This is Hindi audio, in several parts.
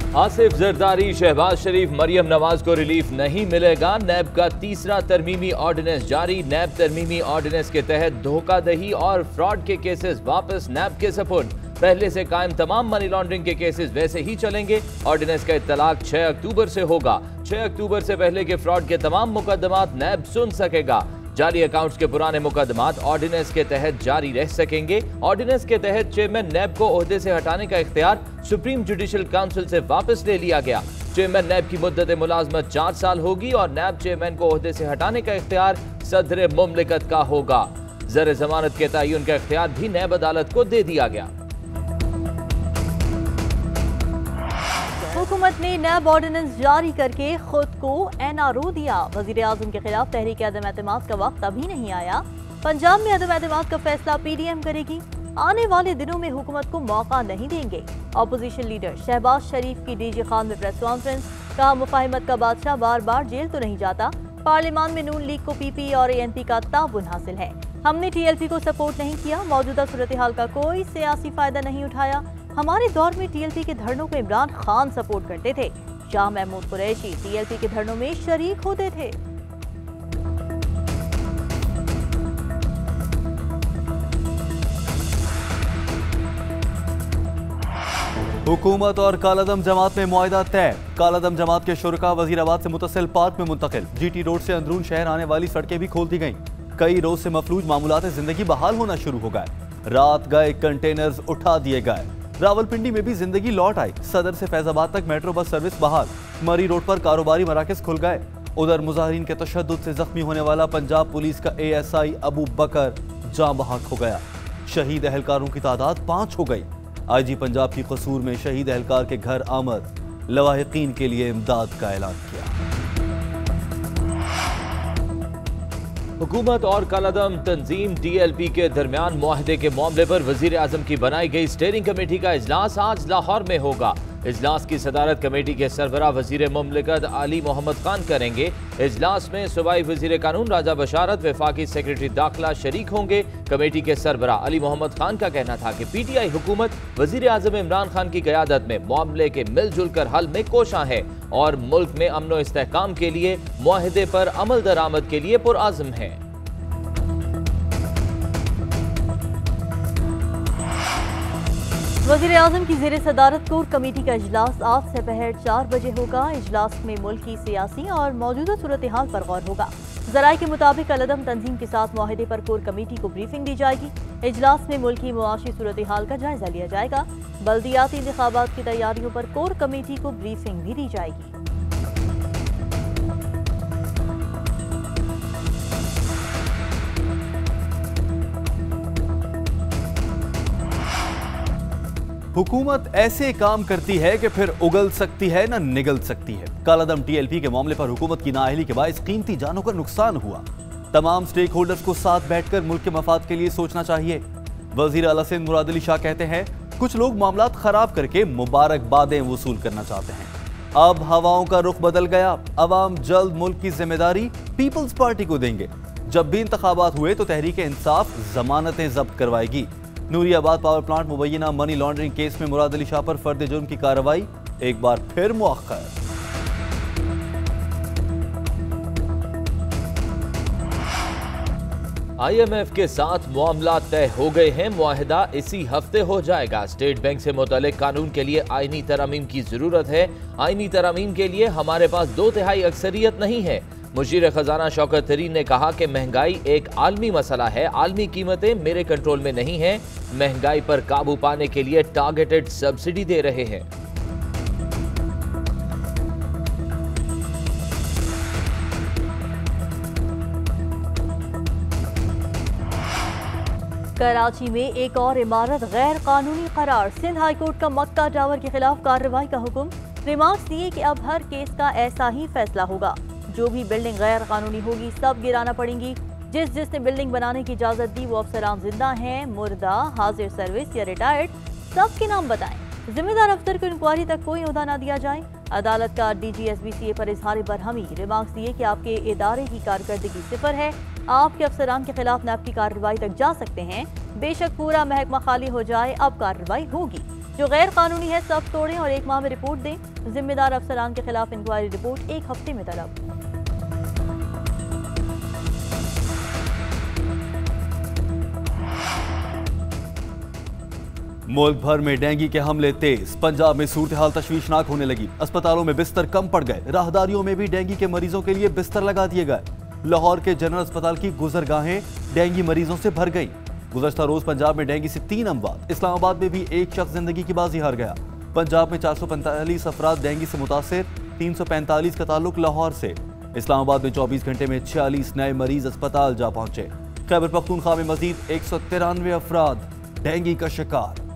आसिफ जरदारी, शहबाज शरीफ, मरियम नवाज को रिलीफ नहीं मिलेगा। नैब का तीसरा तरमीमी ऑर्डिनेंस जारी। नैब तरमीमी ऑर्डिनेंस के तहत धोखाधड़ी और फ्रॉड के केसेस वापस नैब के सपुर्द। पहले से कायम तमाम मनी लॉन्ड्रिंग के केसेस वैसे ही चलेंगे। ऑर्डिनेंस का इत्तलाक 6 अक्टूबर से होगा। 6 अक्टूबर से पहले के फ्रॉड के तमाम मुकदमात नैब सुन सकेगा। जाली अकाउंट्स के पुराने मुकदमात ऑर्डिनेंस के तहत जारी रह सकेंगे। ऑर्डिनेंस के तहत चेयरमैन नैब को ओहदे से हटाने का इख्तियार सुप्रीम जुडिशल काउंसिल से वापस ले लिया गया। चेयरमैन नैब की मुद्दत मुलाजमत 4 साल होगी और नैब चेयरमैन को ओहदे से हटाने का इख्तियार सदर मुमलिकत का होगा। ज़र जमानत के तयन का इख्तियार भी नैब अदालत को दे दिया गया। हुकूमत ने नैब ऑर्डिनेंस जारी करके खुद को NRO दिया। वजीर आजम के खिलाफ तहरीक अदम एतमाद का वक्त अभी नहीं आया। पंजाब में अदम एतमाद का फैसला PDM करेगी। आने वाले दिनों में हुकूमत को मौका नहीं देंगे। अपोजिशन लीडर शहबाज शरीफ की DG खान में प्रेस कॉन्फ्रेंस। कहा, मुफाहिमत का बादशाह बार बार जेल तो नहीं जाता। पार्लियामान में नून लीग को PP और ANP का ताउन हासिल है। हमने TLP को सपोर्ट नहीं किया। मौजूदा सूरत हाल का कोई सियासी फायदा नहीं उठाया। हमारे दौर में TLP के धरनों को इमरान खान सपोर्ट करते थे। शाह महमूद कुरैशी TLP के धरनों में शरीक होते थे। हुकूमत और कालादम जमात में मुआहिदा तय। कालादम जमात के शुरका वजीराबाद से मुतसिल पार्क में मुंतकिल। GT रोड से अंदरून शहर आने वाली सड़कें भी खोल दी गईं। कई रोज से मफलूज मामूलात जिंदगी बहाल होना शुरू हो गए। रात गए कंटेनर्स उठा दिए गए। रावलपिंडी में भी जिंदगी लौट आई। सदर से फैजाबाद तक मेट्रो बस सर्विस बहाल। मरी रोड पर कारोबारी मराकज खुल गए। उधर मुजाहिरीन के तशद्दुद से जख्मी होने वाला पंजाब पुलिस का ASI अबू बकर जाँ बहक हो गया। शहीद एहलकारों की तादाद 5 हो गई। IG पंजाब की कसूर में शहीद एहलकार के घर आमद। लवाहिकीन के लिए इमदाद का ऐलान किया। हुकूमत और कालादम तंजीम DLP के दरमियान मुआहदे के मामले पर वजीर आजम की बनाई गई स्टीयरिंग कमेटी का इजलास आज लाहौर में होगा। इजलास की सदारत कमेटी के सरबराह वजीर मुमलिकत अली मोहम्मद खान करेंगे। इजलास में सूबाई वजीर कानून राजा बशारत, वफाकी सेक्रेटरी दाखिला शरीक होंगे। कमेटी के सरबराह अली मोहम्मद खान का कहना था कि PTI हुकूमत वजीर आजम इमरान खान की क़यादत में मामले के मिलजुल कर हल में कोशा है और मुल्क में अमन व इस्तेहकाम के लिए मुआहदे पर अमल दरामद के लिए पुरआज़म है। वज़ीर आज़म की ज़ेर सदारत कोर कमेटी का इजलास आज दोपहर 4 बजे होगा। इजलास में मुल्क की सियासी और मौजूदा सूरत हाल पर गौर होगा। ज़राए के मुताबिक कालादम तंजीम के साथ मुआहदे पर कोर कमेटी को ब्रीफिंग दी जाएगी। इजलास में मुल्क की मुआशी सूरत हाल का जायजा लिया जाएगा। बल्दियाती इंतखाबात की तैयारियों पर कोर कमेटी को ब्रीफिंग भी दी जाएगी। हुकूमत ऐसे काम करती है कि फिर उगल सकती है ना निगल सकती है। कालादम TLP के मामले पर हुकूमत की नाअहली के बायस कीमती जानों का नुकसान हुआ। तमाम स्टेक होल्डर्स को साथ बैठकर मुल्क के मफाद के लिए सोचना चाहिए। वजीर आला सिंध मुराद अली शाह कहते हैं, कुछ लोग मामलात खराब करके मुबारकबादें वसूल करना चाहते हैं। अब हवाओं का रुख बदल गया। अवाम जल्द मुल्क की जिम्मेदारी पीपल्स पार्टी को देंगे। जब भी इंतखाबात हुए तो तहरीक इंसाफ जमानतें जब्त करवाएगी। नूरियाबाद पावर प्लांट मुबैना मनी लॉन्ड्रिंग केस में मुराद अली शाह पर फर्द जुर्म की कार्रवाई एक बार फिर मुअख्खर। IMF के साथ मामला तय हो गए हैं। मुआहदा इसी हफ्ते हो जाएगा। स्टेट बैंक से मुतल्लिक कानून के लिए आईनी तरमीम की जरूरत है। आईनी तरमीम के लिए हमारे पास 2/3 अक्सरियत नहीं है। मुशीर खजाना शौकत तरीन ने कहा कि महंगाई एक आलमी मसला है। आलमी कीमतें मेरे कंट्रोल में नहीं हैं। महंगाई पर काबू पाने के लिए टारगेटेड सब्सिडी दे रहे हैं। कराची में एक और इमारत गैर कानूनी करार। सिंध हाईकोर्ट का मक्का टावर के खिलाफ कार्रवाई का हुक्म। रिमार्क्स दिए कि अब हर केस का ऐसा ही फैसला होगा। जो भी बिल्डिंग गैर कानूनी होगी सब गिराना पड़ेंगी। जिसने बिल्डिंग बनाने की इजाजत दी वो अफसरान जिंदा हैं, मुर्दा, हाजिर सर्विस या रिटायर्ड, सबके नाम बताएं। जिम्मेदार अफसर को इंक्वायरी तक कोई ओहदा न दिया जाए। अदालत का DG SBCA पर इजहार बरहमी। रिमार्क्स दिए कि आपके इदारे की कारकर्दगी सिफर है। आपके अफसरान के खिलाफ नैब की कार्रवाई तक जा सकते हैं। बेशक पूरा महकमा खाली हो जाए, अब कार्रवाई होगी। जो गैर कानूनी है सब तोड़ें और 1 माह में रिपोर्ट दें। जिम्मेदार अफसरान के खिलाफ इंक्वायरी रिपोर्ट 1 हफ्ते में तलब। मुल्क भर में डेंगू के हमले तेज। पंजाब में सूरत हाल तशवीशनाक होने लगी। अस्पतालों में बिस्तर कम पड़ गए। राहदारियों में भी डेंगू के मरीजों के लिए बिस्तर लगा दिए गए। लाहौर के जनरल अस्पताल की गुजरगाहें डेंगू मरीजों से भर गई। गुज़श्ता रोज पंजाब में डेंगू से 3 अमवात। इस्लामाबाद में भी एक शख्स जिंदगी की बाजी हार गया। पंजाब में 445 अफराद डेंगू से मुतासिर, 345 का ताल्लुक लाहौर से। इस्लामाबाद में 24 घंटे में 46 नए मरीज अस्पताल जा पहुंचे। खैबर पख्तूनख्वा में मजीद 193 अफराद डेंगू का शिकार।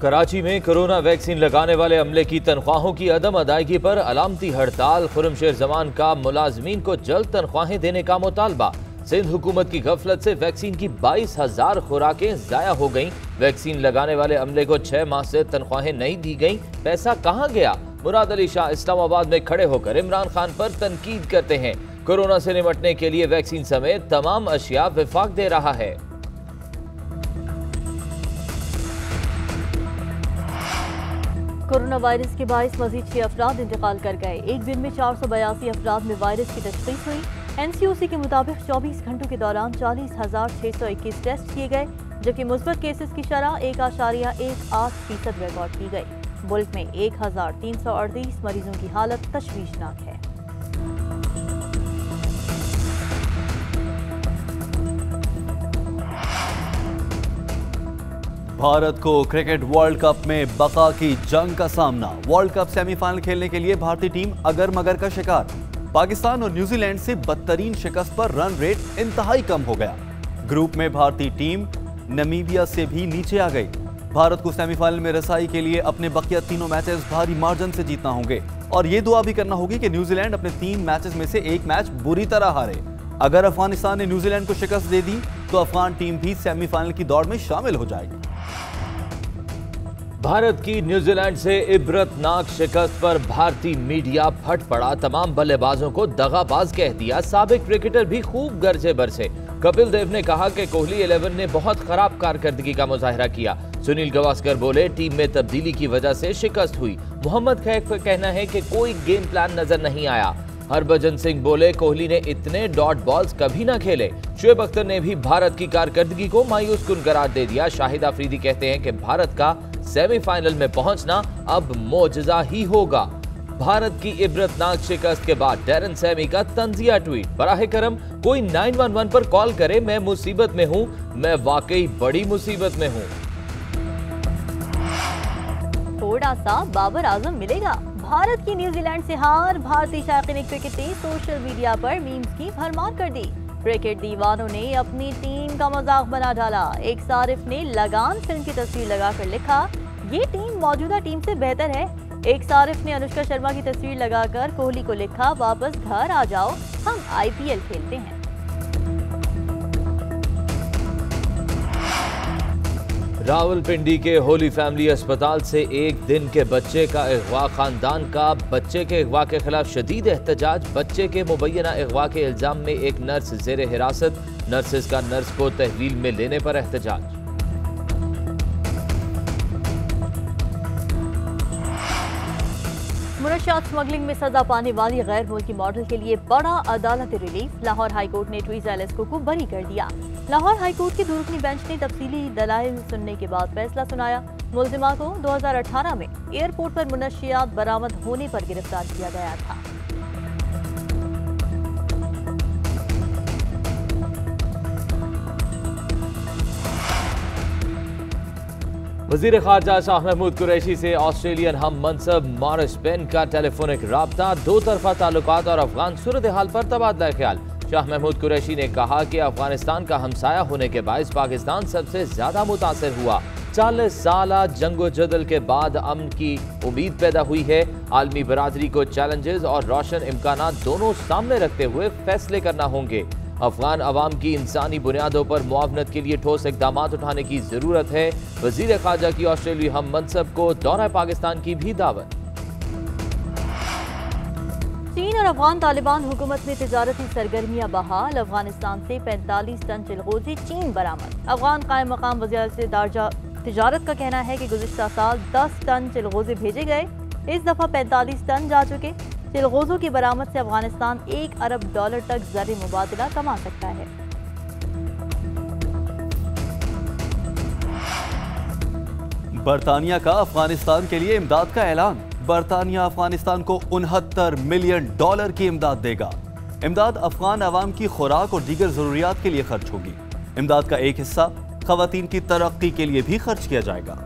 कराची में कोरोना वैक्सीन लगाने वाले अमले की तनख्वाहों की अदम अदायगी पर अलामती हड़ताल। खुर्रमशेर जमान का मुलाजमीन को जल्द तनख्वाहें देने का मुतालबा। सिंध हुकूमत की गफलत से वैक्सीन की 22,000 खुराकें जाया हो गईं। वैक्सीन लगाने वाले अमले को 6 माह से तनख्वाहें नहीं दी गईं। पैसा कहां गया? मुराद अली शाह इस्लामाबाद में खड़े होकर इमरान खान पर तनकीद करते हैं। कोरोना से निपटने के लिए वैक्सीन समेत तमाम अशिया विफाक दे रहा है। कोरोना वायरस के बाइस मजीद 6 अफराद इंतकाल कर गए। एक दिन में 482 अफराद में वायरस की तशख़ीस हुई। NCOC के मुताबिक 24 घंटों के दौरान 40,621 टेस्ट किए गए, जबकि मुस्बत केसेस की शरह 1.18% रिकॉर्ड की गई। मुल्क में 1,338 मरीजों की हालत तशवीशनाक है। भारत को क्रिकेट वर्ल्ड कप में बका की जंग का सामना। वर्ल्ड कप सेमीफाइनल खेलने के लिए भारतीय टीम अगर मगर का शिकार। पाकिस्तान और न्यूजीलैंड से बदतरीन शिकस्त पर रन रेट इंतहाई कम हो गया। ग्रुप में भारतीय टीम नमीबिया से भी नीचे आ गई। भारत को सेमीफाइनल में रसाई के लिए अपने बकिया तीनों मैचेस भारी मार्जिन से जीतना होंगे और ये दुआ भी करना होगी कि न्यूजीलैंड अपने 3 मैचेस में से एक मैच बुरी तरह हारे। अगर अफगानिस्तान ने न्यूजीलैंड को शिकस्त दे दी तो अफगान टीम भी सेमीफाइनल की दौड़ में शामिल हो जाएगी। भारत की न्यूजीलैंड से इबरतनाक शिकस्त पर भारतीय मीडिया फट पड़ा। तमाम बल्लेबाजों को दगाबाज कह दिया। साबिक क्रिकेटर भी खूब गरजे बरसे। कपिल देव ने कहा कि कोहली 11 ने बहुत खराब कारकर्दगी का मुजाहरा किया। सुनील गावस्कर बोले टीम में तब्दीली की वजह से शिकस्त हुई। मोहम्मद कैफ का कहना है कि कोई गेम प्लान नजर नहीं आया। हरभजन सिंह बोले कोहली ने इतने डॉट बॉल्स कभी ना खेले। शुएब अख्तर ने भी भारत की कारकर्दगी को मायूस कुन करार दे दिया। शाहिद आफरीदी कहते हैं कि भारत का सेमीफाइनल में पहुंचना अब मौजज़ा ही होगा। भारत की इबरतनाक शिकस्त के बाद डैरन सैमी का तंजिया ट्वीट। बराहे करम कोई 911 पर कॉल करे, मैं मुसीबत में हूं, मैं वाकई बड़ी मुसीबत में हूं। थोड़ा सा बाबर आजम मिलेगा। भारत की न्यूजीलैंड से हार। भारतीय शायकीन क्रिकेट ने सोशल मीडिया पर मीम्स की भरमार कर दी। क्रिकेट दीवानों ने अपनी टीम का मजाक बना डाला। एक सारिफ ने लगान फिल्म की तस्वीर लगाकर लिखा, ये टीम मौजूदा टीम से बेहतर है। एक सारिफ ने अनुष्का शर्मा की तस्वीर लगाकर कोहली को लिखा, वापस घर आ जाओ, हम IPL खेलते हैं। रावलपिंडी के होली फैमिली अस्पताल से एक दिन के बच्चे का अगवा। खानदान का बच्चे के अगवा के खिलाफ शदीद एहतजाज। बच्चे के मुबैना अगवा के इल्जाम में एक नर्स जेर हिरासत। नर्सेज का नर्स को तहवील में लेने पर एहतजाज। मुनशियात स्मगलिंग में सजा पाने वाली गैर मुल्की मॉडल के लिए बड़ा अदालती रिलीफ। लाहौर हाईकोर्ट ने ट्वीज़ा एलेस्को को बरी कर दिया। लाहौर हाईकोर्ट की 2 रुकनी बेंच ने तफसीली दलाइल सुनने के बाद फैसला सुनाया। मुलजिमा को 2018 में एयरपोर्ट पर मुनशियात बरामद होने पर गिरफ्तार किया गया था। वजीर खारजा शाह महमूद कुरैशी से ऑस्ट्रेलियन हम मनसब मॉरिस पेन का टेलीफोनिक राब्ता। 2 तरफा ताल्लुकात और अफगान सूरत हाल पर तबादला ख्याल। शाह महमूद कुरैशी ने कहा कि अफगानिस्तान का हमसाया होने के बायस पाकिस्तान सबसे ज्यादा मुतासर हुआ। 40 साल जंगो जदल के बाद अमन की उम्मीद पैदा हुई है। आलमी बरादरी को चैलेंजेस और रोशन इम्कानात दोनों सामने रखते हुए फैसले करना होंगे। अफगान अवाम की इंसानी बुनियादों पर मुआवनत के लिए ठोस इकदाम उठाने की जरूरत है। वजीर खारजा की ऑस्ट्रेलिया हम मनसब को दौरा पाकिस्तान की भी दावत। चीन और अफगान तालिबान हुकूमत में तिजारती सरगर्मियां बहाल। अफगानिस्तान से 45 टन चिलगोजे चीन बरामद। अफगान कायम मकाम वज़ीर से दारजा तिजारत का कहना है कि गुज़िश्ता साल 10 टन चिलगोजे भेजे गए, इस दफ़ा 45 टन जा चुके। चिलगोजों की बरामद से अफगानिस्तान $1 अरब तक ज़र मुबादला कमा सकता है। बरतानिया का अफगानिस्तान के लिए इमदाद का ऐलान। बरतानिया अफगानिस्तान को $69 मिलियन की इमदाद देगा। इमदाद अफगान अवाम की खुराक और दीगर जरूरियात के लिए खर्च होगी। इमदाद का एक हिस्सा खवातीन की तरक्की के लिए भी खर्च किया जाएगा।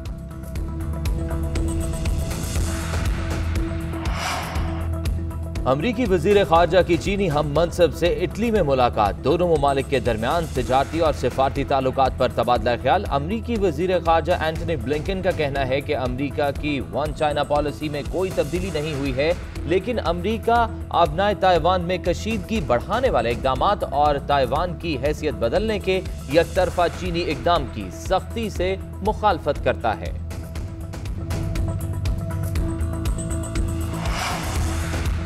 अमरीकी वजीर खारजा की चीनी हम मनसब से इटली में मुलाकात। दोनों ममालिक के दरमियान तिजारती और सिफारती ताल्लुकात पर तबादला ख्याल। अमरीकी वजीर खारजा एंटनी ब्लिंकन का कहना है कि अमरीका की वन चाइना पॉलिसी में कोई तब्दीली नहीं हुई है, लेकिन अमरीका अबनाए ताइवान में कशीदगी बढ़ाने वाले इकदाम और ताइवान की हैसियत बदलने के यकतरफा चीनी इकदाम की सख्ती से मुखालफत करता है।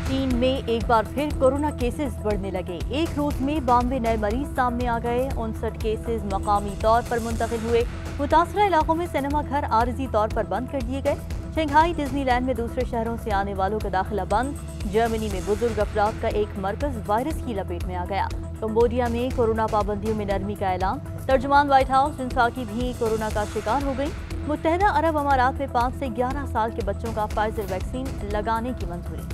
चीन में एक बार फिर कोरोना केसेस बढ़ने लगे। एक रोज में 92 नए मरीज सामने आ गए। 59 केसेस मकामी तौर पर मुंतकिल हुए। मुतासरा इलाकों में सिनेमा घर आरजी तौर पर बंद कर दिए गए। शंघाई डिज्नीलैंड में दूसरे शहरों से आने वालों का दाखिला बंद। जर्मनी में बुजुर्ग अफराद का एक मरकज वायरस की लपेट में आ गया। कंबोडिया में कोरोना पाबंदियों में नरमी का ऐलान। तर्जुमान व्हाइट हाउस इंसाकी भी कोरोना का शिकार हो गई। मुत्तहदा अरब अमारात में 5 से 11 साल के बच्चों का फाइजर वैक्सीन लगाने की मंजूरी।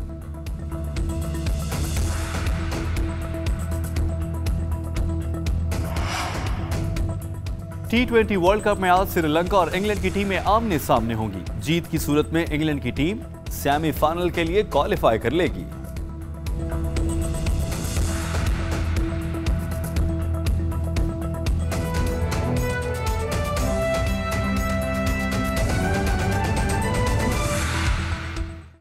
T20 वर्ल्ड कप में आज श्रीलंका और इंग्लैंड की टीमें आमने सामने होंगी। जीत की सूरत में इंग्लैंड की टीम सेमीफाइनल के लिए क्वालिफाई कर लेगी।